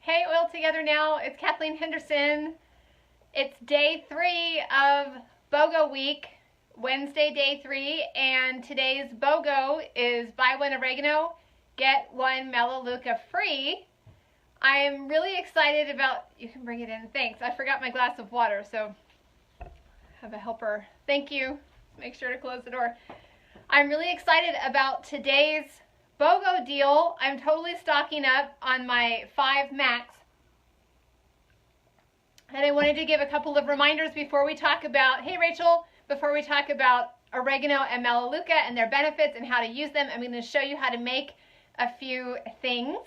Hey, Oil Together Now. It's Kathleen Henderson. It's day 3 of BOGO week, Wednesday day 3, and today's BOGO is buy one oregano, get one Melaleuca free. I am really excited about, you can bring it in, thanks. I forgot my glass of water, so have a helper. Thank you. Make sure to close the door. I'm really excited about today's BOGO deal. I'm totally stocking up on my 5 Max. And I wanted to give a couple of reminders before we talk about, hey Rachel, before we talk about oregano and Melaleuca and their benefits and how to use them. I'm going to show you how to make a few things.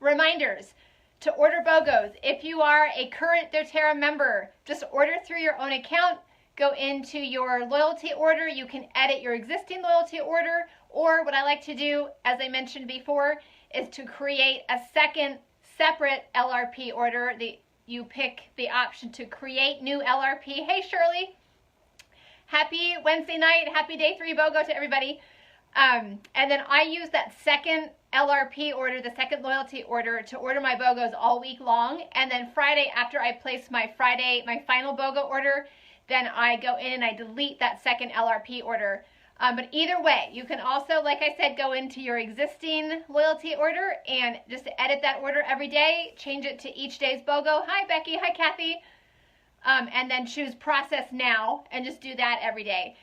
Reminders to order BOGOs. If you are a current doTERRA member, just order through your own account. Go into your loyalty order. You can edit your existing loyalty order, or what I like to do, as I mentioned before, is to create a second separate LRP order. You pick the option to create new LRP. Hey Shirley, happy Wednesday night, happy day 3 BOGO to everybody. And then I use that second LRP order, the second loyalty order, to order my BOGOs all week long. And then Friday, after I place my final BOGO order, then I go in and I delete that second LRP order. But either way, you can also, like I said, go into your existing loyalty order and just edit that order every day, change it to each day's BOGO. Hi Becky, hi Kathy. And then choose process now and just do that every day.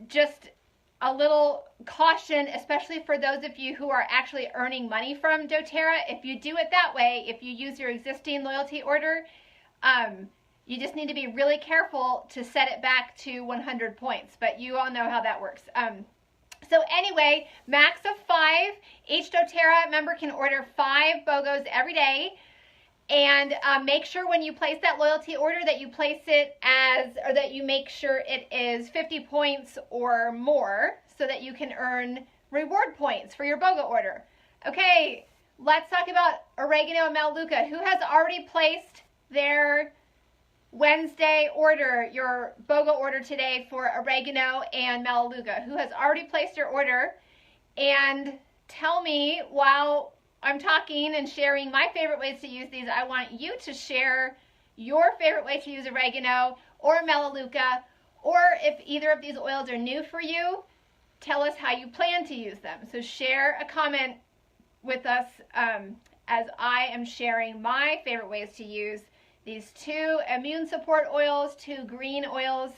Just a little caution, especially for those of you who are actually earning money from doTERRA. If you do it that way, if you use your existing loyalty order, you just need to be really careful to set it back to 100 points, but you all know how that works. So anyway, max of 5. Each doTERRA member can order 5 BOGOs every day. And make sure when you place that loyalty order that you place it or that you make sure it is 50 points or more so that you can earn reward points for your BOGO order. Okay, let's talk about oregano and Melaleuca. Who has already placed their Wednesday order, your BOGO order today for oregano and Melaleuca? Who has already placed your order? And tell me, while I'm talking and sharing my favorite ways to use these, I want you to share your favorite way to use oregano or Melaleuca, or if either of these oils are new for you, tell us how you plan to use them. So share a comment with us as I am sharing my favorite ways to use these 2 immune support oils, 2 green oils.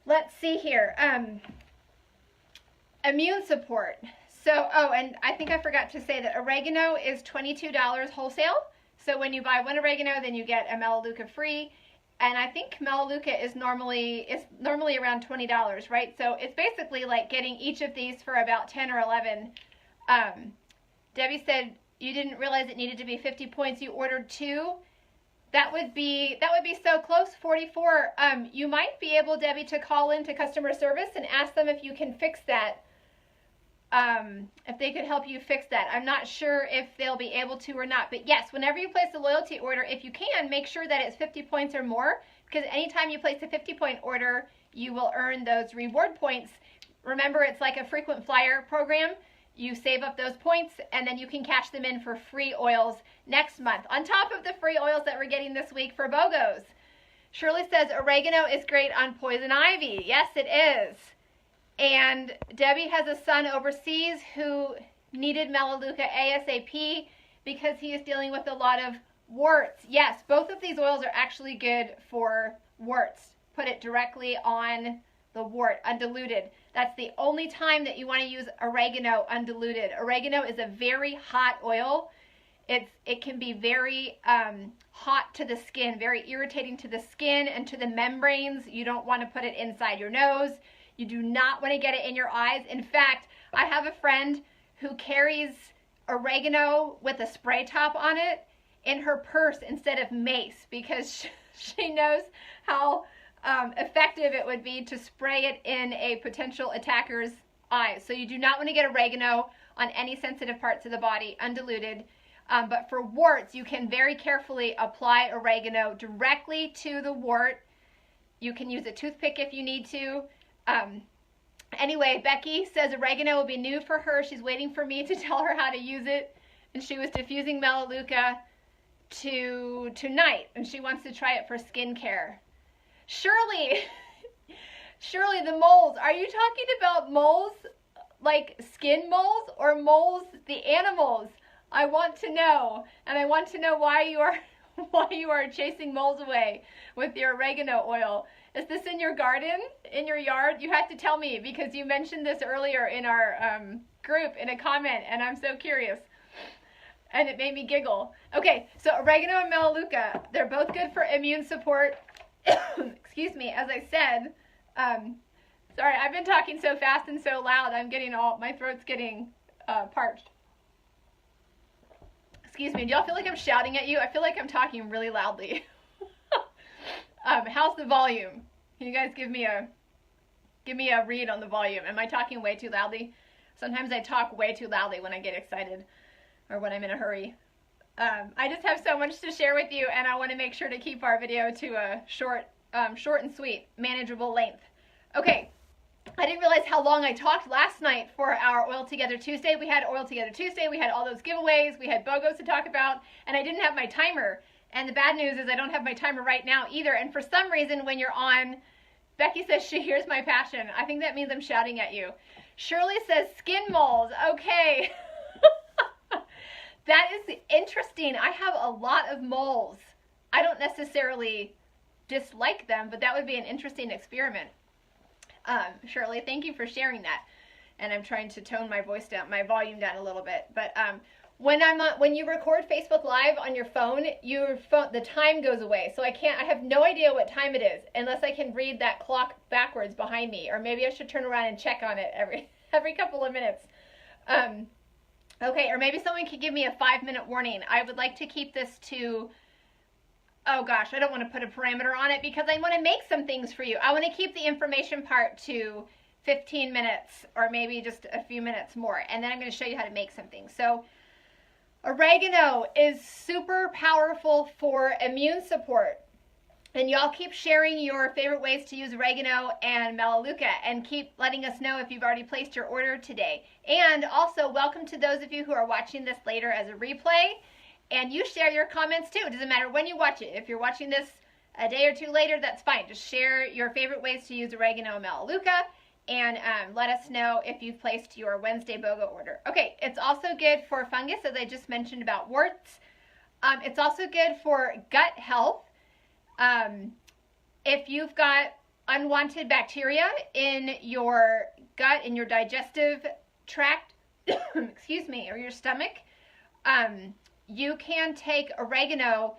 Let's see here. Immune support. So, and I think I forgot to say that oregano is $22 wholesale. So when you buy 1 oregano, then you get a Melaleuca free. And I think Melaleuca is normally around $20, right? So it's basically like getting each of these for about 10 or 11. Debbie said you didn't realize it needed to be 50 points. You ordered 2. That would be so close, 44. You might be able, Debbie, to call into customer service and ask them if you can fix that. If they could help you fix that. I'm not sure if they'll be able to or not. But yes, whenever you place a loyalty order, if you can, make sure that it's 50 points or more. Because anytime you place a 50-point order, you will earn those reward points. Remember, it's like a frequent flyer program. You save up those points, and then you can cash them in for free oils next month, on top of the free oils that we're getting this week for BOGOs. Shirley says oregano is great on poison ivy. Yes, it is. And Debbie has a son overseas who needed Melaleuca ASAP because he is dealing with a lot of warts. Yes, both of these oils are actually good for warts. Put it directly on the wart, undiluted. That's the only time that you want to use oregano undiluted. Oregano is a very hot oil. It can be very hot to the skin, very irritating to the skin and to the membranes. You don't want to put it inside your nose. You do not want to get it in your eyes. In fact, I have a friend who carries oregano with a spray top on it in her purse instead of mace because she knows how effective it would be to spray it in a potential attacker's eyes. So you do not want to get oregano on any sensitive parts of the body, undiluted. But for warts, you can very carefully apply oregano directly to the wart. You can use a toothpick if you need to. Anyway, Becky says oregano will be new for her. She's waiting for me to tell her how to use it. and she was diffusing Melaleuca tonight, and she wants to try it for skincare. Shirley, Shirley, the moles. Are you talking about moles, like skin moles, or moles, the animals? I want to know, and I want to know why you are chasing moles away with your oregano oil. Is this in your garden, in your yard? You have to tell me, because you mentioned this earlier in our group in a comment, and I'm so curious. And it made me giggle. Okay, so oregano and Melaleuca, they're both good for immune support. Excuse me, as I said. Sorry, I've been talking so fast and so loud, my throat's getting parched. Excuse me, do y'all feel like I'm shouting at you? I feel like I'm talking really loudly. How's the volume? Can you guys give me a read on the volume? Am I talking way too loudly? Sometimes I talk way too loudly when I get excited or when I'm in a hurry. I just have so much to share with you, and I want to make sure to keep our video to a short and sweet, manageable length. Okay, I didn't realize how long I talked last night for our Oil Together Tuesday. We had Oil Together Tuesday, we had all those giveaways, we had BOGOs to talk about, and I didn't have my timer. And the bad news is I don't have my timer right now either. And for some reason, when you're on, Becky says she hears my passion. I think that means I'm shouting at you. Shirley says skin moles. Okay. That is interesting. I have a lot of moles. I don't necessarily dislike them, but that would be an interesting experiment. Shirley, thank you for sharing that. And I'm trying to tone my voice down, my volume down a little bit. But when you record Facebook Live on your phone, the time goes away. So I have no idea what time it is unless I can read that clock backwards behind me. Or maybe I should turn around and check on it every couple of minutes. Okay, or maybe someone could give me a 5-minute warning. I would like to keep this to, oh gosh, I don't want to put a parameter on it because I want to make some things for you. I want to keep the information part to 15 minutes or maybe just a few minutes more. And then I'm going to show you how to make something. So oregano is super powerful for immune support. And y'all keep sharing your favorite ways to use oregano and Melaleuca and keep letting us know if you've already placed your order today. And also, welcome to those of you who are watching this later as a replay. And you share your comments too. It doesn't matter when you watch it. If you're watching this a day or two later, that's fine. Just share your favorite ways to use oregano and Melaleuca and let us know if you've placed your Wednesday BOGO order. Okay, it's also good for fungus, as I just mentioned about warts. It's also good for gut health. If you've got unwanted bacteria in your gut, in your digestive tract, excuse me, or your stomach, you can take oregano.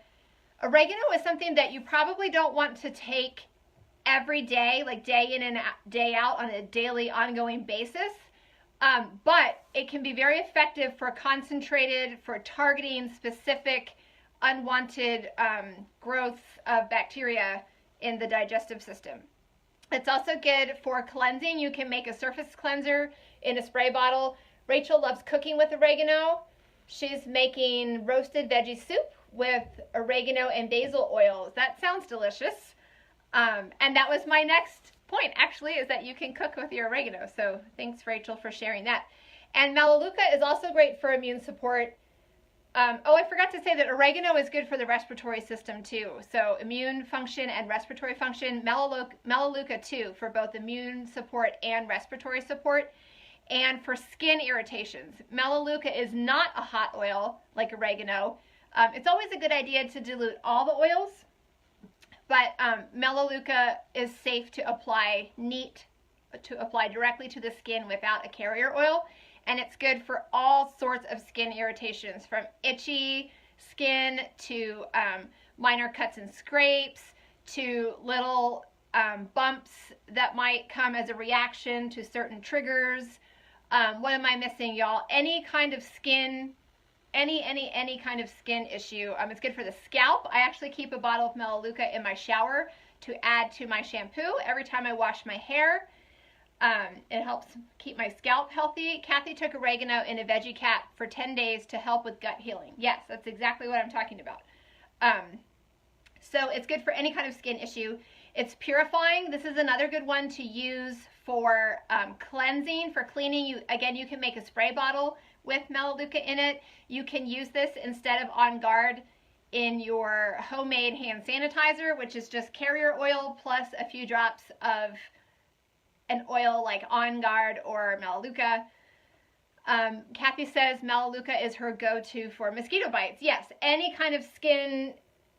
Oregano is something that you probably don't want to take every day, like day in and day out on a daily ongoing basis. But it can be very effective for targeting specific unwanted growth of bacteria in the digestive system. It's also good for cleansing. You can make a surface cleanser in a spray bottle. Rachel loves cooking with oregano. She's making roasted veggie soup with oregano and basil oils. That sounds delicious. And that was my next point, actually, is that you can cook with your oregano. So thanks, Rachel, for sharing that. And Melaleuca is also great for immune support. I forgot to say that oregano is good for the respiratory system too. So immune function and respiratory function. Melaleuca too, for both immune support and respiratory support. And for skin irritations. Melaleuca is not a hot oil like oregano. It's always a good idea to dilute all the oils. But Melaleuca is safe to apply directly to the skin without a carrier oil. And it's good for all sorts of skin irritations, from itchy skin to minor cuts and scrapes to little bumps that might come as a reaction to certain triggers. What am I missing, y'all? Any kind of skin, any kind of skin issue. It's good for the scalp. I actually keep a bottle of Melaleuca in my shower to add to my shampoo every time I wash my hair. It helps keep my scalp healthy. Kathy took oregano in a veggie cap for 10 days to help with gut healing. Yes, that's exactly what I'm talking about. So it's good for any kind of skin issue. It's purifying. This is another good one to use for cleansing, for cleaning. You can make a spray bottle with Melaleuca in it. You can use this instead of On Guard in your homemade hand sanitizer, which is just carrier oil plus a few drops of an oil like On Guard or Melaleuca. Kathy says Melaleuca is her go-to for mosquito bites. Yes, any kind of skin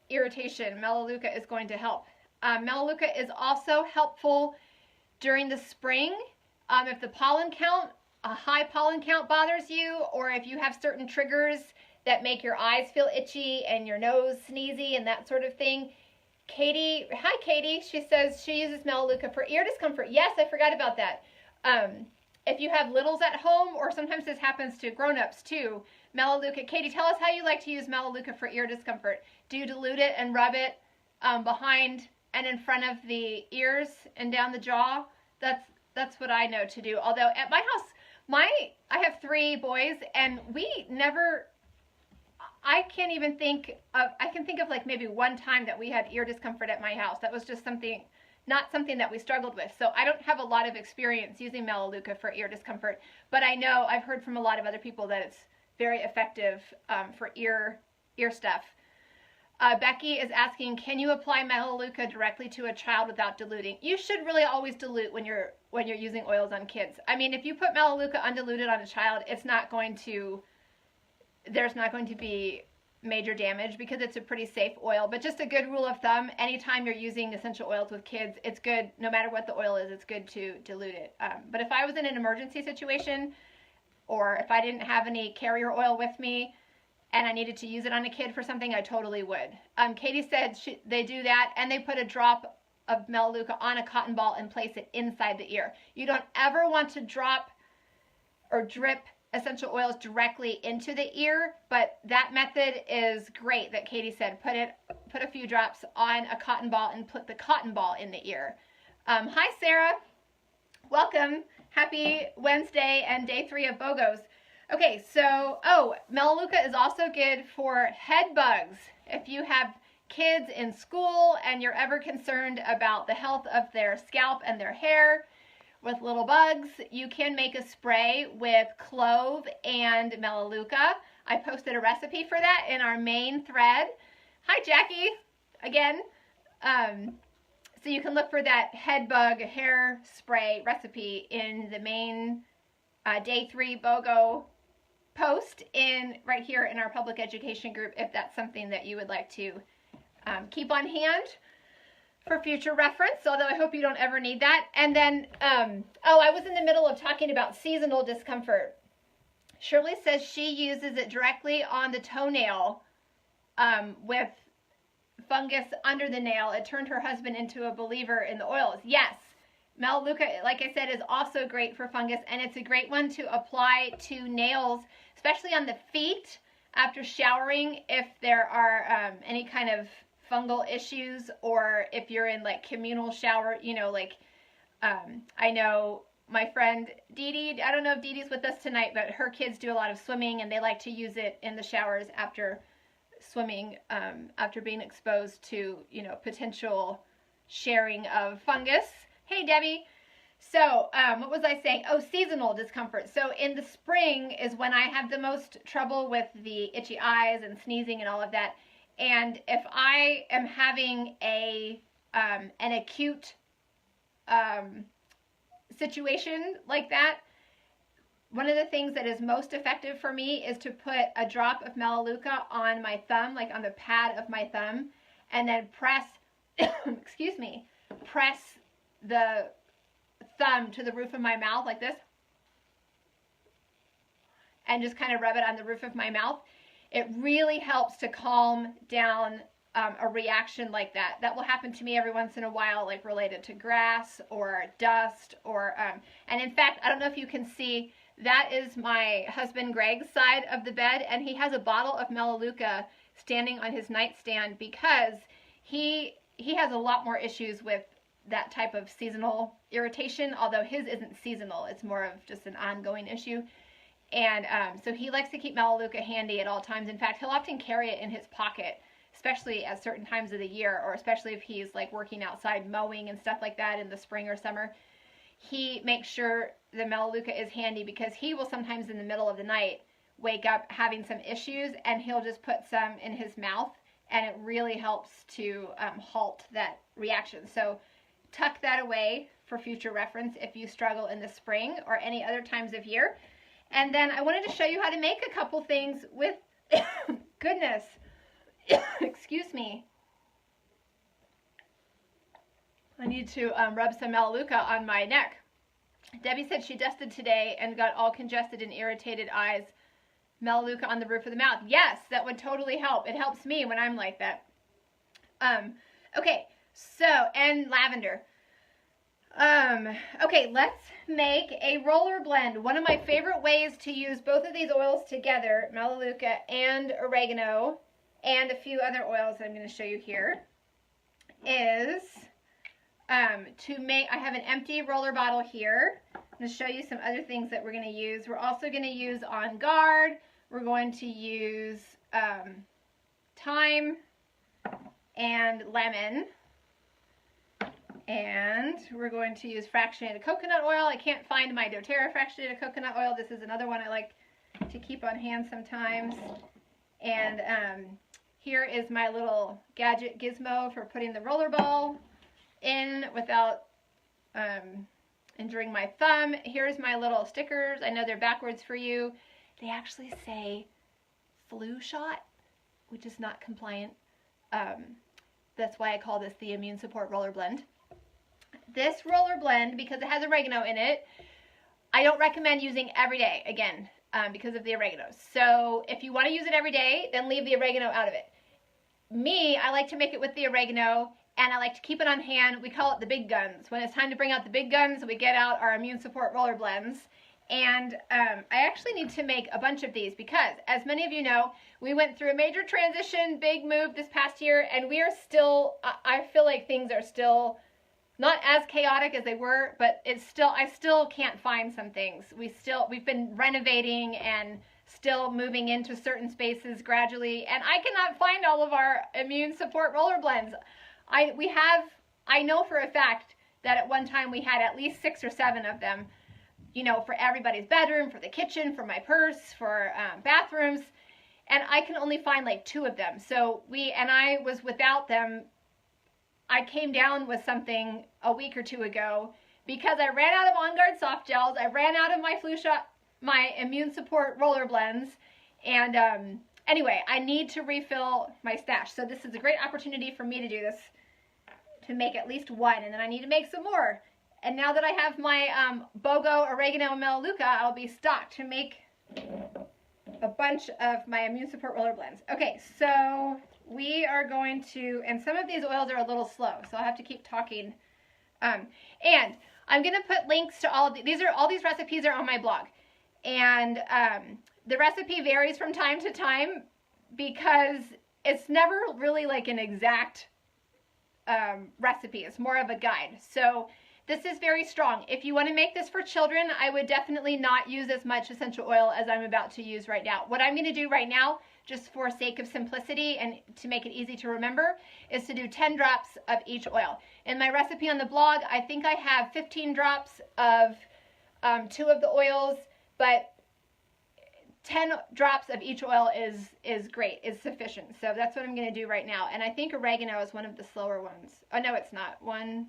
irritation, Melaleuca is going to help. Melaleuca is also helpful during the spring. If the pollen count, a high pollen count bothers you, or if you have certain triggers that make your eyes feel itchy and your nose sneezy and that sort of thing. Katie, hi Katie, she says she uses Melaleuca for ear discomfort. Yes, I forgot about that. If you have littles at home, or sometimes this happens to grown-ups too, Melaleuca. Katie, tell us how you like to use Melaleuca for ear discomfort. Do you dilute it and rub it behind and in front of the ears and down the jaw? That's what I know to do. Although at my house, I have 3 boys, and we never, I can't even think of, I can think of like maybe one time that we had ear discomfort at my house. That was just not something that we struggled with. So I don't have a lot of experience using Melaleuca for ear discomfort, but I know I've heard from a lot of other people that it's very effective for ear stuff. Becky is asking, can you apply Melaleuca directly to a child without diluting? You should really always dilute when you're using oils on kids. I mean, if you put Melaleuca undiluted on a child, there's not going to be major damage because it's a pretty safe oil. But just a good rule of thumb, anytime you're using essential oils with kids, it's good, no matter what the oil is, it's good to dilute it. But if I was in an emergency situation, or if I didn't have any carrier oil with me, and I needed to use it on a kid for something, I totally would. Katie said they do that, and they put a drop of Melaleuca on a cotton ball and place it inside the ear. You don't ever want to drop or drip essential oils directly into the ear, but that method is great that Katie said. Put a few drops on a cotton ball and put the cotton ball in the ear. Hi, Sarah. Welcome. Happy Wednesday and day 3 of BOGOs. Okay, so, Melaleuca is also good for head bugs. If you have kids in school and you're ever concerned about the health of their scalp and their hair with little bugs, you can make a spray with clove and Melaleuca. I posted a recipe for that in our main thread. Hi, Jackie, again. So you can look for that head bug hair spray recipe in the main day 3 BOGO post right here in our public education group, if that's something that you would like to keep on hand for future reference, although I hope you don't ever need that. And then, I was in the middle of talking about seasonal discomfort. Shirley says she uses it directly on the toenail with fungus under the nail. It turned her husband into a believer in the oils. Yes. Melaleuca, like I said, is also great for fungus, and it's a great one to apply to nails, especially on the feet after showering if there are any kind of fungal issues, or if you're in like communal shower, I know my friend Dee Dee, I don't know if Dee Dee's with us tonight, but her kids do a lot of swimming, and they like to use it in the showers after swimming, after being exposed to, potential sharing of fungus. Hey, Debbie. So, what was I saying? Oh, seasonal discomfort. So in the spring is when I have the most trouble with the itchy eyes and sneezing and all of that. And if I am having an acute situation like that, one of the things that is most effective for me is to put a drop of Melaleuca on my thumb, like on the pad of my thumb, and then press, press the thumb to the roof of my mouth like this, and just kind of rub it on the roof of my mouth. It really helps to calm down a reaction like that. That will happen to me every once in a while, like related to grass or dust, or and in fact, I don't know if you can see, that is my husband Greg's side of the bed, and he has a bottle of Melaleuca standing on his nightstand because he has a lot more issues with that type of seasonal irritation, although his isn't seasonal, it's more of just an ongoing issue. And so he likes to keep Melaleuca handy at all times. In fact, he'll often carry it in his pocket, especially at certain times of the year, or especially if he's like working outside mowing and stuff like that in the spring or summer. he makes sure the Melaleuca is handy, because he will sometimes in the middle of the night wake up having some issues, and he'll just put some in his mouth, and it really helps to halt that reaction. So tuck that away for future reference if you struggle in the spring or any other times of year. And then I wanted to show you how to make a couple things with, goodness, excuse me. I need to rub some Melaleuca on my neck. Debbie said she dusted today and got all congested and irritated eyes. Melaleuca on the roof of the mouth. Yes, that would totally help. It helps me when I'm like that. Okay, so, and lavender. Okay, let's make a roller blend. One of my favorite ways to use both of these oils together, Melaleuca and oregano, and a few other oils I'm going to show you here, is to make, I have an empty roller bottle here. I'm going to show you some other things that we're going to use. We're also going to use On Guard. We're going to use thyme and lemon. And we're going to use fractionated coconut oil. I can't find my doTERRA fractionated coconut oil. This is another one I like to keep on hand sometimes. And here is my little gadget gizmo for putting the roller ball in without injuring my thumb. Here's my little stickers. I know they're backwards for you. They actually say flu shot, which is not compliant. That's why I call this the Immune Support Roller Blend. This roller blend, because it has oregano in it, I don't recommend using every day, again, because of the oregano. So if you want to use it every day, then leave the oregano out of it. Me, I like to make it with the oregano, and I like to keep it on hand. We call it the big guns. When it's time to bring out the big guns, we get out our Immune Support Roller Blends. And I actually need to make a bunch of these because, as many of you know, we went through a major transition, big move this past year, and we are still, I feel like things are still not as chaotic as they were, but it's still, I still can't find some things. We've been renovating and still moving into certain spaces gradually, and I cannot find all of our Immune Support Roller Blends. I know for a fact that at one time we had at least 6 or 7 of them, you know, for everybody's bedroom, for the kitchen, for my purse, for bathrooms, and I can only find like 2 of them. So I was without them. I came down with something a week or 2 ago because I ran out of On Guard soft gels. I ran out of my flu shot, my Immune Support Roller Blends, and anyway, I need to refill my stash. So this is a great opportunity for me to do this, to make at least 1, and then I need to make some more. And now that I have my BOGO Oregano Melaleuca, I'll be stocked to make a bunch of my Immune Support Roller Blends. Okay, so we are going to, and some of these oils are a little slow, so I'll have to keep talking. And I'm going to put links to all of all these recipes are on my blog. And the recipe varies from time to time because it's never really like an exact recipe. It's more of a guide. So this is very strong. If you want to make this for children, I would definitely not use as much essential oil as I'm about to use right now. What I'm going to do right now, just for sake of simplicity and to make it easy to remember, is to do 10 drops of each oil. In my recipe on the blog, I think I have 15 drops of 2 of the oils, but 10 drops of each oil is great, is sufficient. So that's what I'm going to do right now. And I think oregano is one of the slower ones. Oh, no, it's not. 1,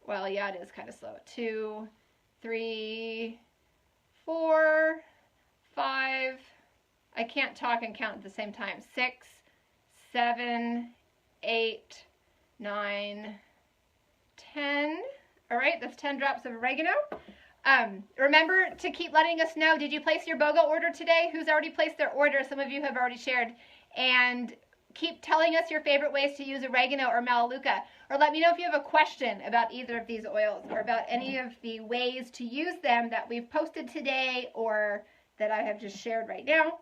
well, yeah, it is kind of slow. 2, 3, 4, 5, I can't talk and count at the same time. 6, 7, 8, 9, 10. All right, that's 10 drops of oregano. Remember to keep letting us know, did you place your BOGO order today? Who's already placed their order? Some of you have already shared. And keep telling us your favorite ways to use oregano or Melaleuca. Or let me know if you have a question about either of these oils or about any of the ways to use them that we've posted today or that I have just shared right now.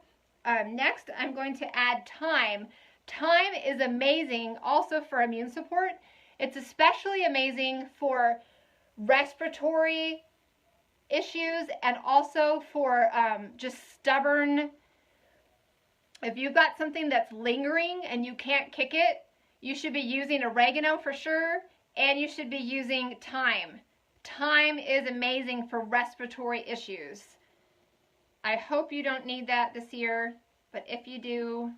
Next, I'm going to add thyme. Thyme is amazing also for immune support. It's especially amazing for respiratory issues and also for just stubborn. If you've got something that's lingering and you can't kick it, you should be using oregano for sure, and you should be using thyme. Thyme is amazing for respiratory issues. I hope you don't need that this year, but if you do,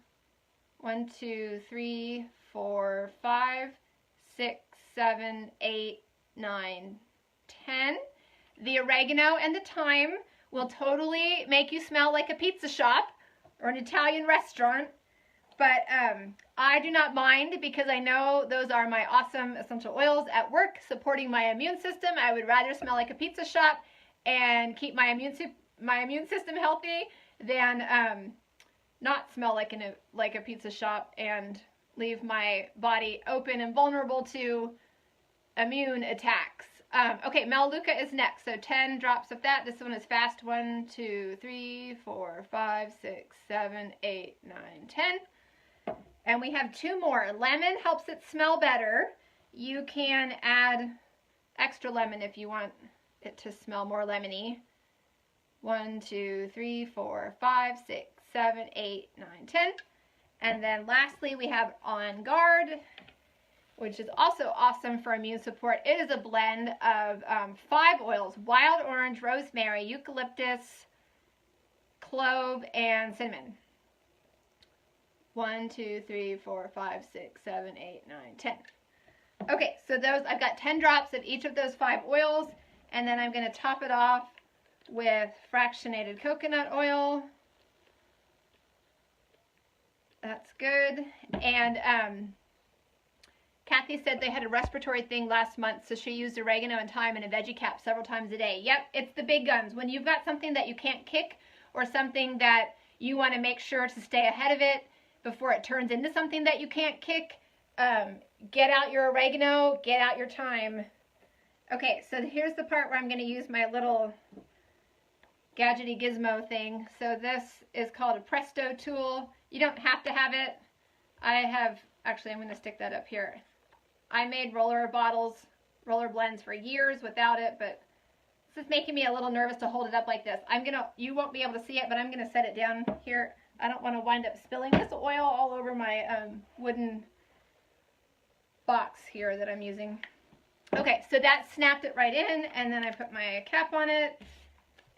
1, 2, 3, 4, 5, 6, 7, 8, 9, 10. The oregano and the thyme will totally make you smell like a pizza shop or an Italian restaurant, but I do not mind because I know those are my awesome essential oils at work supporting my immune system. I would rather smell like a pizza shop and keep my immune system healthy than not smell like a pizza shop and leave my body open and vulnerable to immune attacks. Okay, Melaleuca is next. So 10 drops of that. This one is fast. 1, 2, 3, 4, 5, 6, 7, 8, 9, 10. And we have 2 more. Lemon helps it smell better. You can add extra lemon if you want it to smell more lemony. 1, 2, 3, 4, 5, 6, 7, 8, 9, 10. And then lastly, we have On Guard, which is also awesome for immune support. It is a blend of 5 oils: wild orange, rosemary, eucalyptus, clove, and cinnamon. 1, 2, 3, 4, 5, 6, 7, 8, 9, 10. Okay, so those, I've got 10 drops of each of those 5 oils, and then I'm going to top it off with fractionated coconut oil. That's good. And Kathy said they had a respiratory thing last month, so she used oregano and thyme in a veggie cap several times a day. Yep, it's the big guns. When you've got something that you can't kick or something that you want to make sure to stay ahead of it before it turns into something that you can't kick, get out your oregano, get out your thyme. Okay, so here's the part where I'm going to use my little gadgety gizmo thing. So this is called a Presto tool. You don't have to have it. Actually, I'm going to stick that up here. I made roller blends for years without it, but this is making me a little nervous to hold it up like this. You won't be able to see it, but I'm going to set it down here. I don't want to wind up spilling this oil all over my wooden box here that I'm using. Okay, so that snapped it right in, and then I put my cap on it.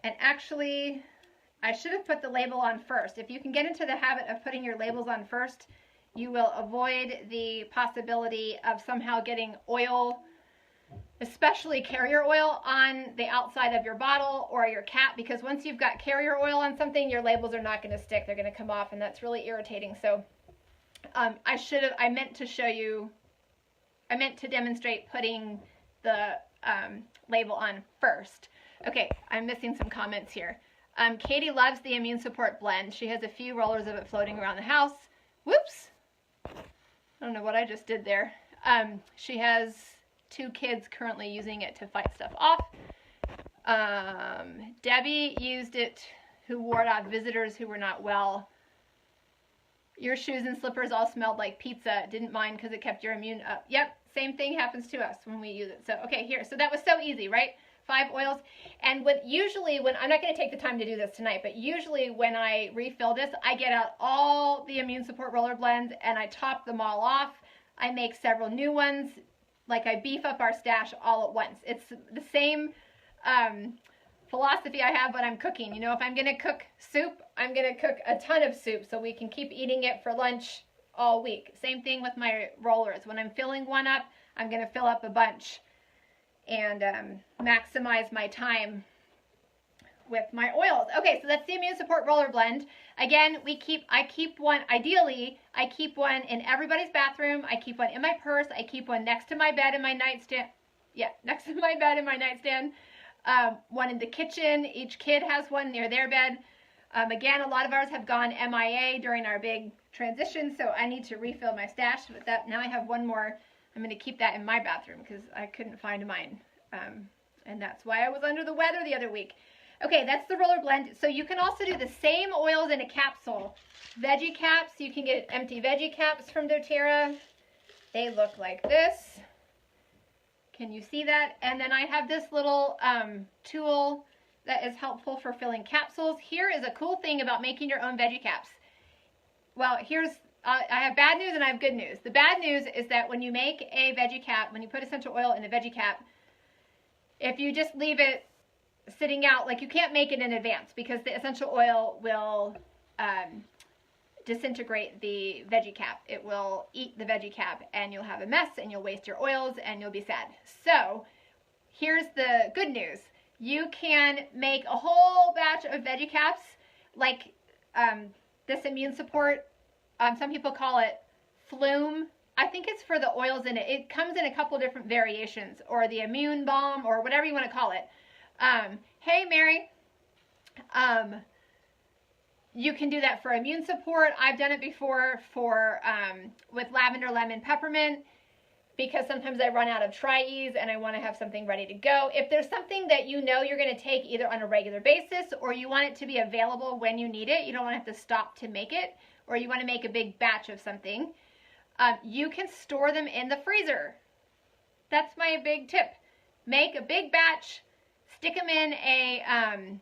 And actually, I should have put the label on first. If you can get into the habit of putting your labels on first, you will avoid the possibility of somehow getting oil, especially carrier oil, on the outside of your bottle or your cap, because once you've got carrier oil on something, your labels are not going to stick. They're going to come off, and that's really irritating. So I meant to demonstrate putting the label on first. Okay, I'm missing some comments here. Katie loves the immune support blend. She has a few rollers of it floating around the house. Whoops. I don't know what I just did there. She has 2 kids currently using it to fight stuff off. Debbie used it, who wore it off visitors who were not well. Your shoes and slippers all smelled like pizza. Didn't mind because it kept your immune up. Yep, same thing happens to us when we use it. So, okay, here. So that was so easy, right? 5 oils. And usually when I'm not going to take the time to do this tonight, but usually when I refill this, I get out all the immune support roller blends and I top them all off. I make several new ones. Like, I beef up our stash all at once. It's the same philosophy I have when I'm cooking. You know, if I'm going to cook soup, I'm going to cook a ton of soup so we can keep eating it for lunch all week. Same thing with my rollers. When I'm filling one up, I'm going to fill up a bunch and maximize my time with my oils. Okay, so that's the immune support roller blend. Again, I keep one, ideally, I keep one in everybody's bathroom. I keep one in my purse. I keep one next to my bed in my nightstand. Yeah, next to my bed in my nightstand. One in the kitchen. Each kid has one near their bed. Again, a lot of ours have gone MIA during our big transition, so I need to refill my stash with that. Now I have one more. I'm going to keep that in my bathroom because I couldn't find mine. And that's why I was under the weather the other week. Okay, that's the roller blend. So you can also do the same oils in a capsule. Veggie caps, you can get empty veggie caps from doTERRA. They look like this. Can you see that? And then I have this little tool that is helpful for filling capsules. Here is a cool thing about making your own veggie caps. Well, I have bad news and I have good news. The bad news is that when you make a veggie cap, when you put essential oil in a veggie cap, If you just leave it sitting out, like you can't make it in advance because the essential oil will disintegrate the veggie cap. It will eat the veggie cap and you'll have a mess and you'll waste your oils and you'll be sad. So here's the good news. You can make a whole batch of veggie caps like this immune support. Some people call it Flume. I think it's for the oils in it. It comes in a couple different variations, or the immune balm, or whatever you want to call it. Hey, Mary. You can do that for immune support. I've done it before for with lavender, lemon, peppermint, because sometimes I run out of Tri-Ease and I want to have something ready to go. If there's something that you know you're going to take either on a regular basis or you want it to be available when you need it, you don't want to have to stop to make it, or you want to make a big batch of something, you can store them in the freezer. That's my big tip. Make a big batch, stick them in a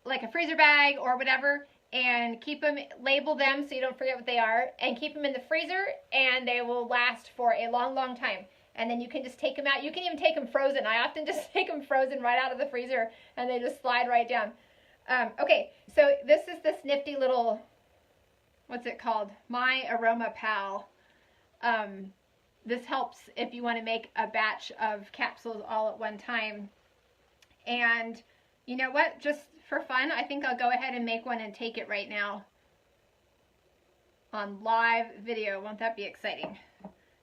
like a freezer bag or whatever, and keep them, label them so you don't forget what they are, and keep them in the freezer, and they will last for a long, long time. And then you can just take them out. You can even take them frozen. I often just take them frozen right out of the freezer, and they just slide right down. Okay, so this is this nifty little, what's it called? My Aroma Pal. This helps if you want to make a batch of capsules all at one time. And you know what? Just for fun, I think I'll go ahead and make one and take it right now on live video. Won't that be exciting?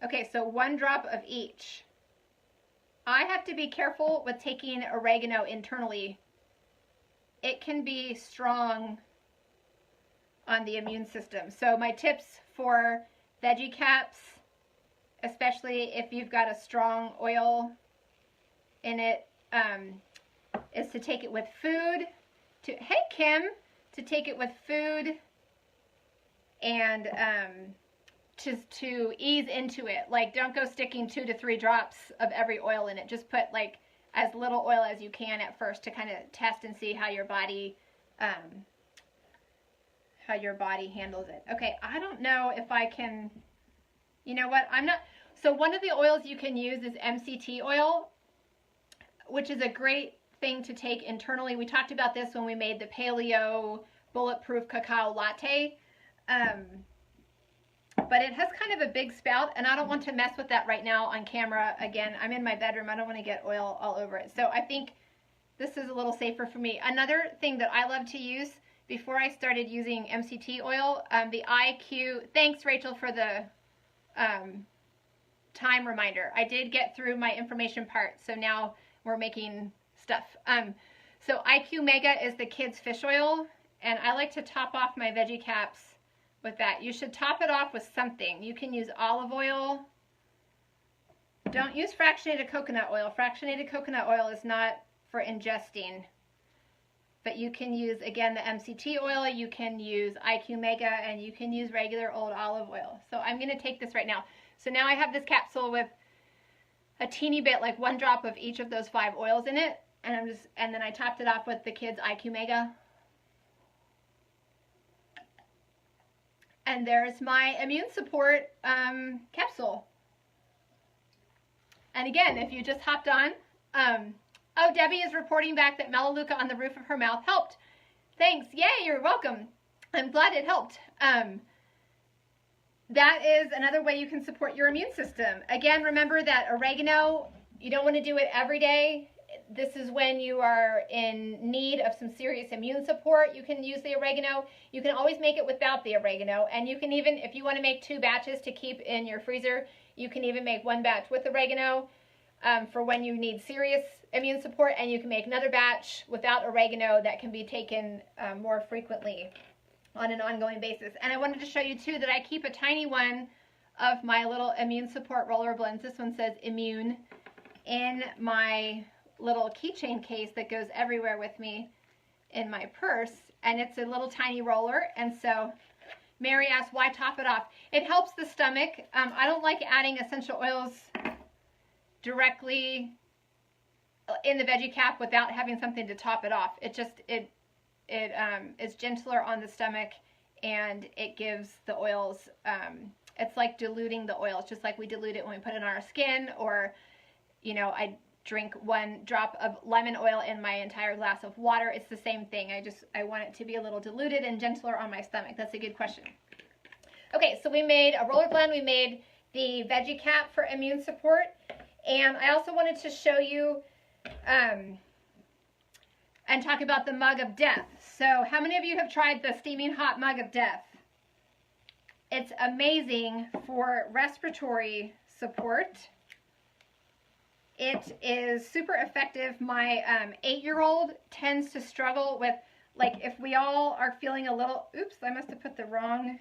Okay, so 1 drop of each. I have to be careful with taking oregano internally. It can be strong on the immune system. So my tips for veggie caps, especially if you've got a strong oil in it, is to take it with food. Hey Kim, to take it with food and to ease into it. Like, don't go sticking 2 to 3 drops of every oil in it. Just put like as little oil as you can at first to kind of test and see how your body handles it. Okay, I don't know if I can, you know what, I'm not, so one of the oils you can use is MCT oil, which is a great thing to take internally. We talked about this when we made the paleo bulletproof cacao latte, but it has kind of a big spout, and I don't want to mess with that right now on camera. Again, I'm in my bedroom. I don't want to get oil all over it. So I think this is a little safer for me. Another thing that I love to use before I started using MCT oil, the IQ, thanks Rachel for the time reminder. I did get through my information part, so now we're making stuff. So IQ Mega is the kids fish oil, and I like to top off my veggie caps with that. You should top it off with something. You can use olive oil. Don't use fractionated coconut oil. Fractionated coconut oil is not for ingesting. But you can use, again, the MCT oil, you can use IQ Mega, and you can use regular old olive oil. So I'm going to take this right now. So now I have this capsule with a teeny bit, like 1 drop of each of those 5 oils in it. And then I topped it off with the kids IQ Mega. And there's my immune support capsule. And again, if you just hopped on, oh, Debbie is reporting back that Melaleuca on the roof of her mouth helped. Thanks. Yay, you're welcome. I'm glad it helped. That is another way you can support your immune system. Again, remember that oregano, you don't want to do it every day. This is when you are in need of some serious immune support. You can use the oregano. You can always make it without the oregano. And you can even, if you want to make 2 batches to keep in your freezer, you can even make 1 batch with oregano for when you need serious immune support. And you can make another batch without oregano that can be taken more frequently on an ongoing basis. And I wanted to show you too that I keep a tiny one of my little immune support roller blends. This one says Immune in my little keychain case that goes everywhere with me in my purse, and it's a little tiny roller. And so Mary asked, why top it off? It helps the stomach. I don't like adding essential oils directly in the veggie cap without having something to top it off. It just is gentler on the stomach, and it gives the oils, it's like diluting the oil. It's just like we dilute it when we put it on our skin, or, you know, drink 1 drop of lemon oil in my entire glass of water. It's the same thing. I want it to be a little diluted and gentler on my stomach. That's a good question. Okay, so we made a roller blend. We made the veggie cap for immune support. And I also wanted to show you and talk about the mug of death. So how many of you have tried the steaming hot mug of death? It's amazing for respiratory support. It is super effective. My 8-year-old tends to struggle with, like, if we all are feeling a little, oops, I must have put the wrong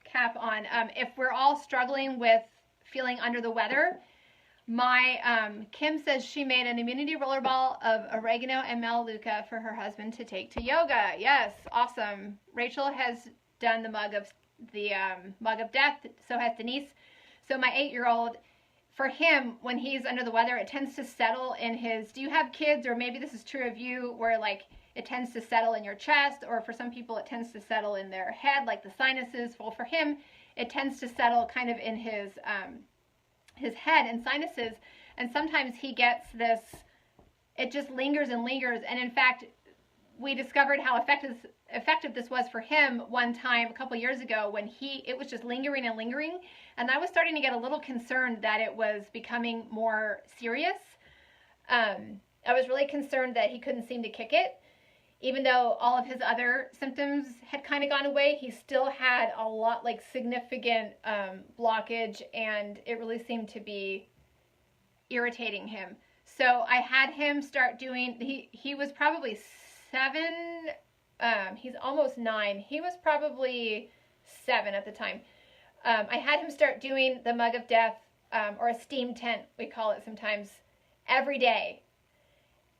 cap on. If we're all struggling with feeling under the weather, my Kim says she made an immunity roller ball of oregano and melaleuca for her husband to take to yoga. Yes, awesome. Rachel has done the mug of death. So has Denise. So my 8-year-old, for him, when he's under the weather, it tends to settle in his, do you have kids, or maybe this is true of you, where like it tends to settle in your chest, or for some people it tends to settle in their head, like the sinuses. Well, for him, it tends to settle kind of in his head and sinuses, and sometimes he gets this, it just lingers and lingers. And in fact, we discovered how effective this was for him one time a couple years ago when it was just lingering and lingering, and I was starting to get a little concerned that it was becoming more serious. I was really concerned that he couldn't seem to kick it. Even though all of his other symptoms had kind of gone away, he still had a lot, like, significant blockage, and it really seemed to be irritating him. So I had him start doing, he was probably 7, he's almost 9. He was probably 7 at the time. I had him start doing the mug of death, or a steam tent, we call it sometimes, every day.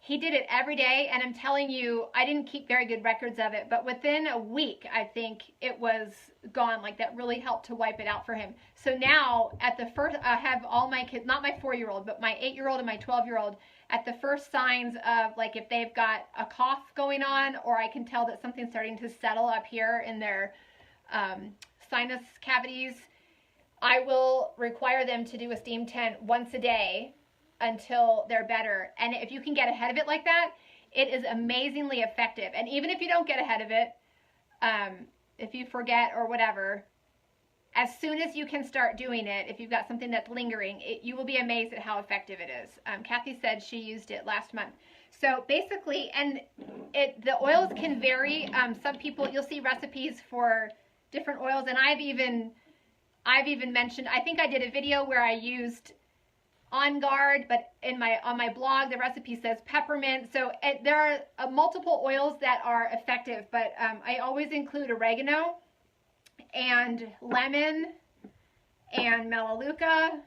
He did it every day, and I'm telling you, I didn't keep very good records of it, but within a week, I think it was gone. Like, that really helped to wipe it out for him. So now, at the first, I have all my kids, not my 4-year-old, but my 8-year-old and my 12-year-old, at the first signs of, like, if they've got a cough going on, or I can tell that something's starting to settle up here in their sinus cavities, I will require them to do a steam tent once a day until they're better. And if you can get ahead of it like that, it is amazingly effective. And even if you don't get ahead of it, if you forget or whatever, as soon as you can start doing it, if you've got something that's lingering, you will be amazed at how effective it is. Kathy said she used it last month. So basically, and the oils can vary. Some people, you'll see recipes for different oils, and I've even mentioned, I think I did a video where I used On Guard, but on my blog, the recipe says peppermint. So there are multiple oils that are effective, but I always include oregano and lemon and melaleuca,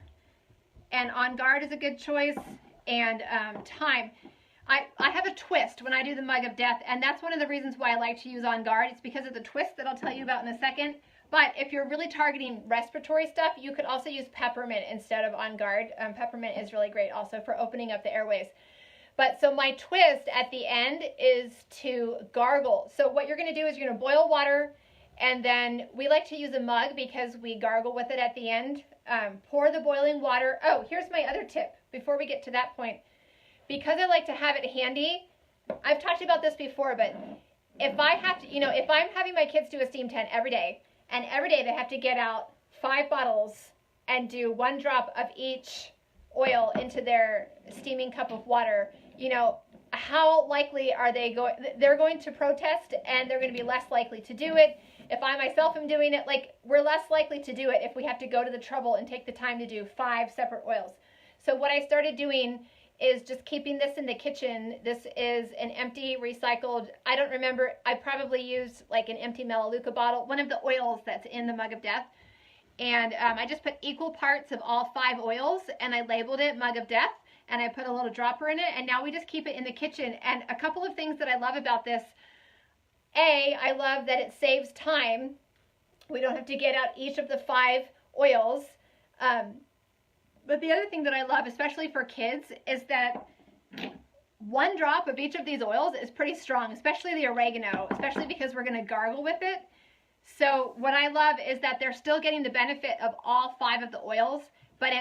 and On Guard is a good choice, and thyme. I have a twist when I do the mug of death, and that's one of the reasons why I like to use On Guard. It's because of the twist that I'll tell you about in a second. But if you're really targeting respiratory stuff, you could also use peppermint instead of On Guard. Peppermint is really great also for opening up the airways. But so my twist at the end is to gargle. So what you're going to do is you're going to boil water, and then we like to use a mug because we gargle with it at the end. Pour the boiling water. Oh, here's my other tip before we get to that point. Because I like to have it handy, I've talked about this before, but if I have to, if I'm having my kids do a steam tent every day, and every day they have to get out 5 bottles and do 1 drop of each oil into their steaming cup of water, how likely are they going? They're going to protest, and they're going to be less likely to do it. If I myself am doing it, we're less likely to do it if we have to go to the trouble and take the time to do 5 separate oils. So what I started doing is just keeping this in the kitchen. This is an empty recycled, I don't remember, I probably used like an empty Melaleuca bottle, one of the oils that's in the mug of death. And I just put equal parts of all 5 oils, and I labeled it mug of death, and I put a little dropper in it, and now we just keep it in the kitchen. And a couple of things that I love about this: I love that it saves time. We don't have to get out each of the 5 oils. But the other thing that I love, especially for kids, is that 1 drop of each of these oils is pretty strong, especially the oregano, especially because we're going to gargle with it. So what I love is that they're still getting the benefit of all 5 of the oils, but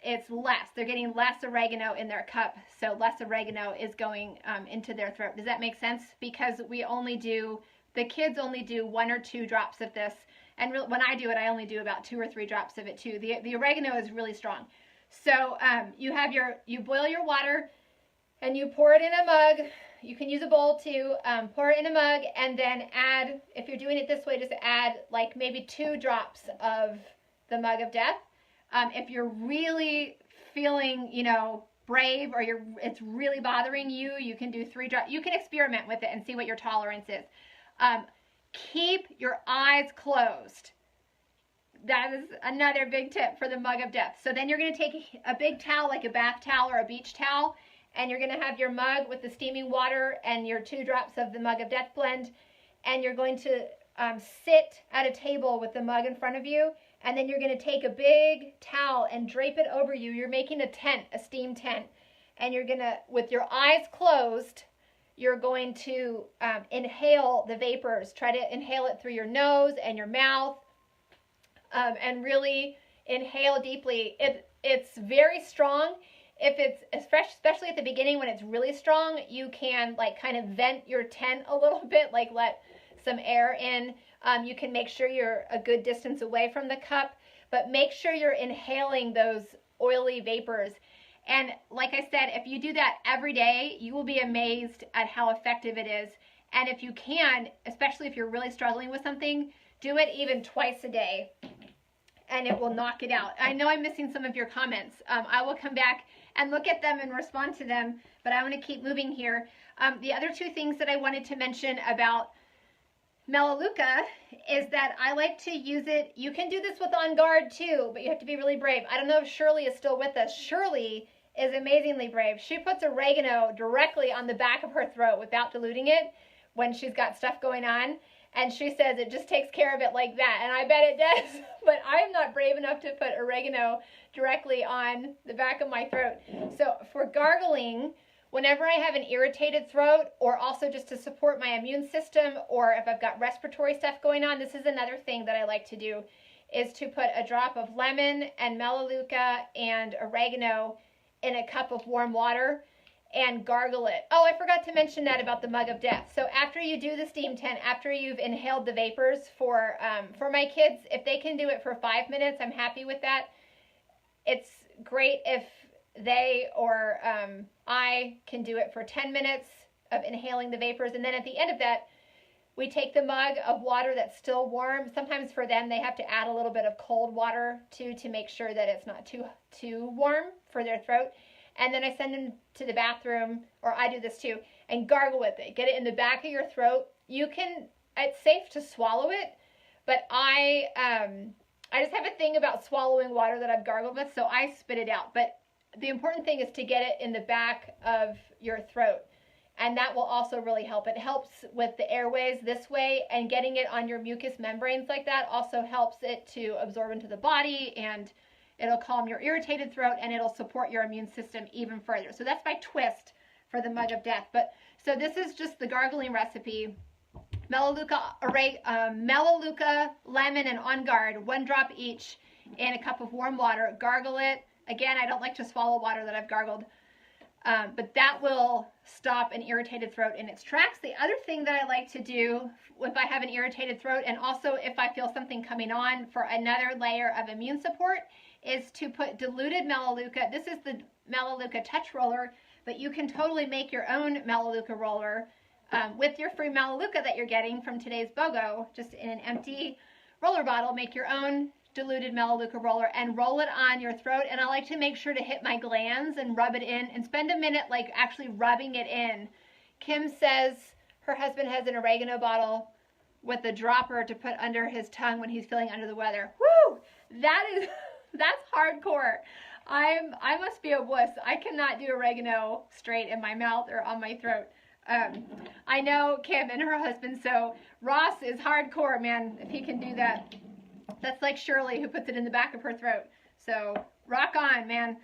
it's less. They're getting less oregano in their cup, so less oregano is going into their throat. Does that make sense? Because the kids only do 1 or 2 drops of this, and when I do it, I only do about 2 or 3 drops of it too. The oregano is really strong. So you boil your water, and you pour it in a mug. You can use a bowl too. Pour it in a mug, and then add, if you're doing it this way, just add like maybe 2 drops of the mug of death. If you're really feeling, brave, or it's really bothering you, you can do 3 drops. You can experiment with it and see what your tolerance is. Keep your eyes closed. That is another big tip for the mug of death. So then you're going to take a big towel, like a bath towel or a beach towel, and you're going to have your mug with the steaming water and your 2 drops of the mug of death blend, and you're going to sit at a table with the mug in front of you, and then you're going to take a big towel and drape it over you. You're making a tent, a steam tent, and you're going to, with your eyes closed, you're going to inhale the vapors. Try to inhale it through your nose and your mouth, and really inhale deeply. It's very strong. If it's, especially at the beginning when it's really strong, you can like kind of vent your tent a little bit, like let some air in. You can make sure you're a good distance away from the cup, but make sure you're inhaling those oily vapors. And like I said, if you do that every day, you will be amazed at how effective it is. And if you can, especially if you're really struggling with something, do it even twice a day, and it will knock it out. I know I'm missing some of your comments. I will come back and look at them and respond to them, but I want to keep moving here. The other 2 things that I wanted to mention about Melaleuca is that I like to use it. You can do this with On Guard too, but you have to be really brave. I don't know if Shirley is still with us. Shirley is amazingly brave. She puts oregano directly on the back of her throat without diluting it when she's got stuff going on. And she says it just takes care of it like that. And I bet it does. But I'm not brave enough to put oregano directly on the back of my throat. So for gargling, whenever I have an irritated throat, or also just to support my immune system, or if I've got respiratory stuff going on, this is another thing that I like to do, is to put a drop of lemon and Melaleuca and oregano in a cup of warm water and gargle it. Oh, I forgot to mention that about the mug of death. So after you do the steam tent, after you've inhaled the vapors, for my kids, if they can do it for 5 minutes, I'm happy with that. It's great if they or I can do it for 10 minutes of inhaling the vapors. And then at the end of that, we take the mug of water that's still warm. Sometimes for them, they have to add a little bit of cold water too, to make sure that it's not too warm for their throat. And then I send them to the bathroom, or I do this too, and gargle with it. Get it in the back of your throat. It's safe to swallow it, but I just have a thing about swallowing water that I've gargled with, so I spit it out. But the important thing is to get it in the back of your throat, and that will also really help. It helps with the airways this way, and getting it on your mucous membranes like that also helps it to absorb into the body, and it'll calm your irritated throat, and it'll support your immune system even further. So that's my twist for the mug of death. But so this is just the gargling recipe. Melaleuca, lemon, and On Guard, 1 drop each in a cup of warm water. Gargle it. Again, I don't like to swallow water that I've gargled, but that will stop an irritated throat in its tracks. The other thing that I like to do if I have an irritated throat, and also if I feel something coming on for another layer of immune support, is to put diluted Melaleuca. This is the Melaleuca touch roller, but you can totally make your own Melaleuca roller with your free Melaleuca that you're getting from today's BOGO. Just in an empty roller bottle, make your own diluted Melaleuca roller and roll it on your throat. And I like to make sure to hit my glands and rub it in, and spend a minute like actually rubbing it in. Kim says her husband has an oregano bottle with a dropper to put under his tongue when he's feeling under the weather. Woo! That's hardcore. I must be a wuss. I cannot do oregano straight in my mouth or on my throat. I know Kim and her husband, so Ross is hardcore, man, if he can do that. That's like Shirley, who puts it in the back of her throat. So rock on, man.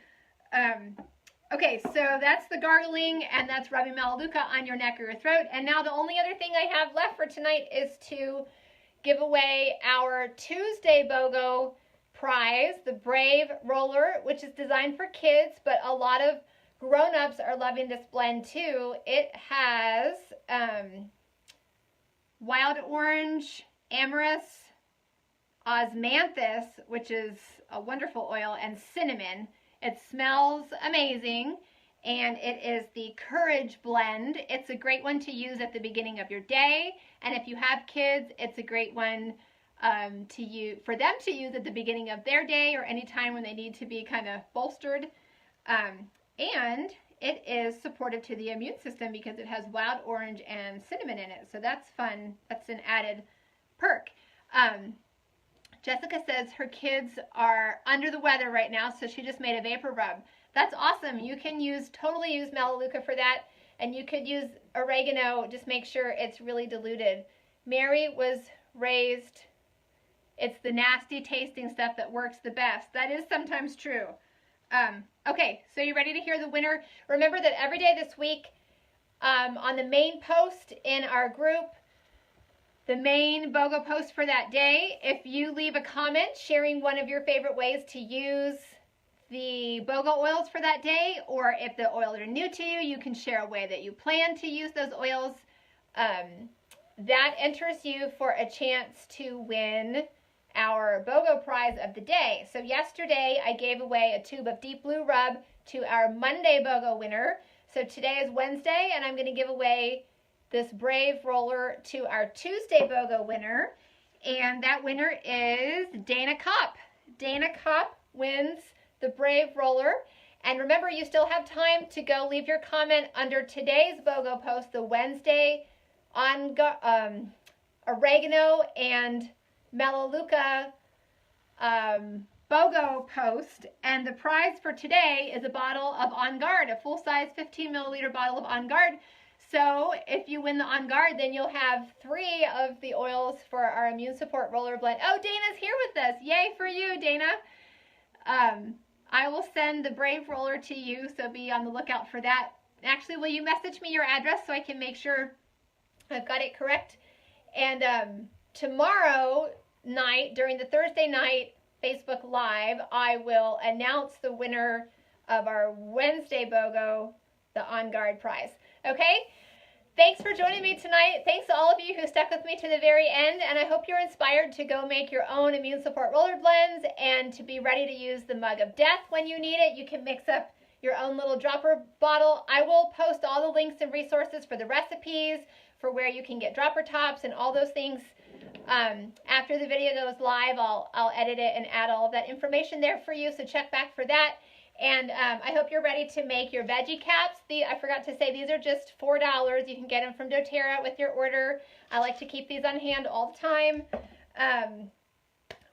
Okay, so that's the gargling, and that's rubbing Melaleuca on your neck or your throat. And now the only other thing I have left for tonight is to give away our Tuesday BOGO prize, the Brave Roller, which is designed for kids, but a lot of grown-ups are loving this blend too. It has wild orange, amorous, osmanthus, which is a wonderful oil, and cinnamon. It smells amazing, and it is the Courage blend. It's a great one to use at the beginning of your day, and if you have kids, it's a great one for them to use at the beginning of their day or any time when they need to be kind of bolstered. And it is supportive to the immune system because it has wild orange and cinnamon in it. So that's fun. That's an added perk. Jessica says her kids are under the weather right now, so she just made a vapor rub. That's awesome. You can totally use Melaleuca for that, and you could use oregano. Just make sure it's really diluted. Mary was raised, it's the nasty tasting stuff that works the best. That is sometimes true. Okay, so you ready to hear the winner? Remember that every day this week, on the main post in our group, the main BOGO post for that day, if you leave a comment sharing one of your favorite ways to use the BOGO oils for that day, or if the oils are new to you, you can share a way that you plan to use those oils. That enters you for a chance to win our BOGO prize of the day. So yesterday I gave away a tube of Deep Blue Rub to our Monday BOGO winner. So today is Wednesday, and I'm going to give away this Brave Roller to our Tuesday BOGO winner. And that winner is Dana Kopp. Dana Kopp wins the Brave Roller. And remember, you still have time to go leave your comment under today's BOGO post, the Wednesday on Oregano and Melaleuca BOGO post, and the prize for today is a bottle of On Guard, a full-size 15 milliliter bottle of On Guard. So if you win the On Guard, then you'll have 3 of the oils for our immune support roller blend. Oh, Dana's here with us. Yay for you, Dana. I will send the Brave Roller to you, so be on the lookout for that. Actually, will you message me your address so I can make sure I've got it correct? And tomorrow night, during the Thursday night Facebook Live, I will announce the winner of our Wednesday BOGO, the On Guard prize. Okay? Thanks for joining me tonight. Thanks to all of you who stuck with me to the very end, and I hope you're inspired to go make your own immune support roller blends and to be ready to use the Mug of Death when you need it. You can mix up your own little dropper bottle. I will post all the links and resources for the recipes, for where you can get dropper tops and all those things. After the video goes live, I'll edit it and add all of that information there for you, so check back for that. And I hope you're ready to make your veggie caps. I forgot to say, these are just $4. You can get them from doTERRA with your order. I like to keep these on hand all the time.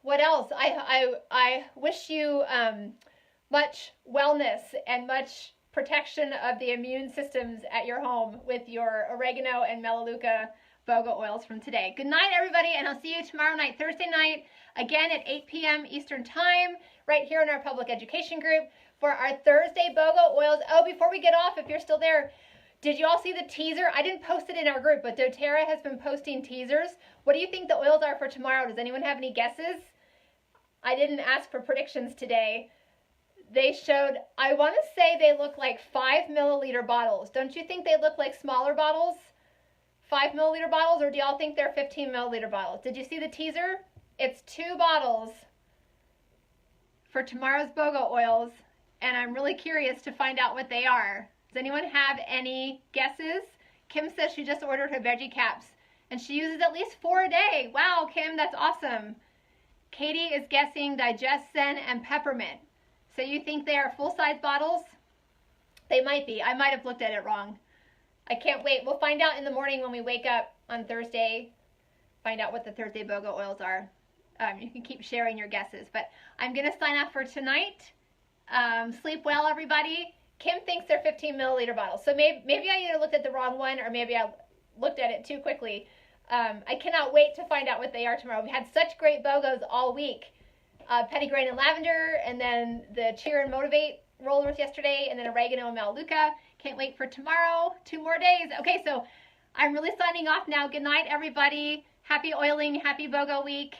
What else? I wish you much wellness and much protection of the immune systems at your home with your oregano and Melaleuca BOGO oils from today. Good night, everybody, and I'll see you tomorrow night, Thursday night, again at 8 p.m. Eastern Time, right here in our public education group for our Thursday BOGO oils. Oh, before we get off, if you're still there, did you all see the teaser? I didn't post it in our group, but doTERRA has been posting teasers. What do you think the oils are for tomorrow? Does anyone have any guesses? I didn't ask for predictions today. They showed, I want to say they look like 5 milliliter bottles. Don't you think they look like smaller bottles? 5 milliliter bottles, or do y'all think they're 15 milliliter bottles? Did you see the teaser? It's 2 bottles for tomorrow's BOGO oils, and I'm really curious to find out what they are. Does anyone have any guesses? Kim says she just ordered her veggie caps, and she uses at least 4 a day. Wow, Kim, that's awesome. Katie is guessing Digestin and peppermint. So you think they are full-size bottles? They might be. I might have looked at it wrong. I can't wait. We'll find out in the morning when we wake up on Thursday. Find out what the Thursday BOGO oils are. You can keep sharing your guesses. But I'm going to sign off for tonight. Sleep well, everybody. Kim thinks they're 15 milliliter bottles. So maybe I either looked at the wrong one or maybe I looked at it too quickly. I cannot wait to find out what they are tomorrow. We had such great BOGOs all week. Pettigrain and lavender, and then the Cheer and Motivate rollers yesterday, and then oregano and Melaleuca. Can't wait for tomorrow. 2 more days. Okay, so I'm really signing off now. Good night, everybody. Happy oiling. Happy BOGO week.